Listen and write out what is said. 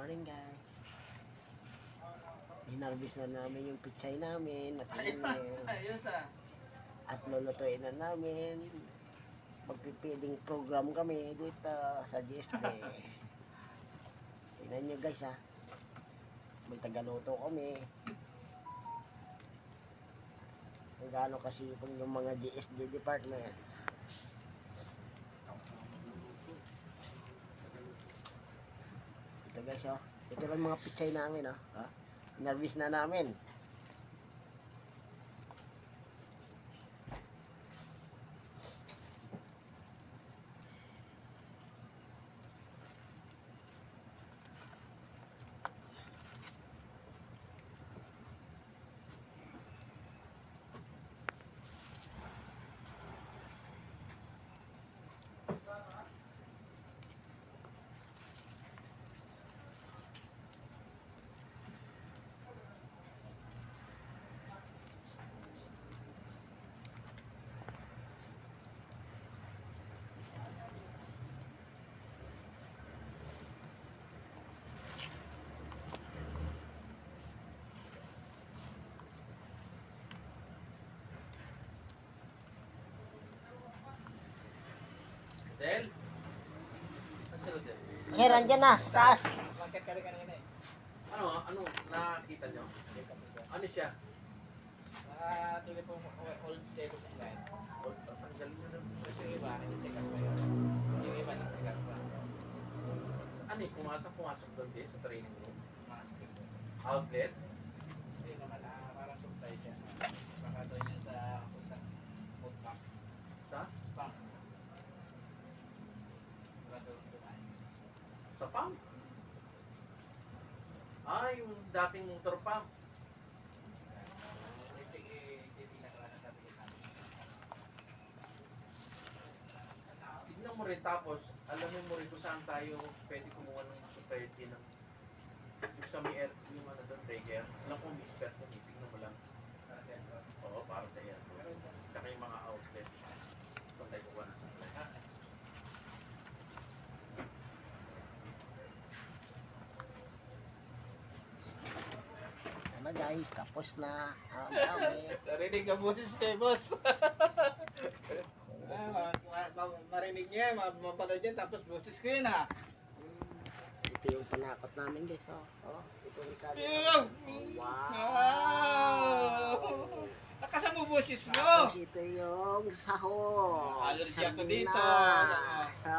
morning guys. Hinarbis na namin yung pichay namin at at lulutuin na namin. Magpipiding program kami dito sa GSD. Tingnan nyo guys ha. Magtagaluto kami. Kung gaano kasipag yung mga GSD department. Ito guys oh. Ito lang mga pichay namin oh. Nervous na namin. Del? Sir, andyan na sa taas. Ano nakita nyo? Ano siya? Tuloy po old telephone line. Tanggal nyo na. Yung iba, hindi-check up pa yun. Yung iba, nag-check up pa. Ano eh, pumasok doon din sa training room? Mask po. Outlet? Hindi naman, parang supply siya. Baka doon yun sa food bank. Sa? Bank. Baka doon dumaan. Sa pump? Ah, yung dating motor pump. Tignan mo rin tapos, alamin mo rin kung saan tayo pwede kumuha ng supplier ng yung sa may air, yung ano doon, breaker. Alam ko may spare ko, tignan mo lang. Para sa ito. Oo, para sa air. Tsaka yung mga outlet. Saan tayo kuha ng supply. Ano guys, tapos na ang dami. Narinig ka boses kay boss. Marinig niya, mapanood niya, tapos boses ko yun ha. Ito yung panakot namin guys oh. Ito yung Ricardo. Wow! Nakasama mo boses mo! Tapos ito yung sahog. Allergy ako Sardina. dito. Sa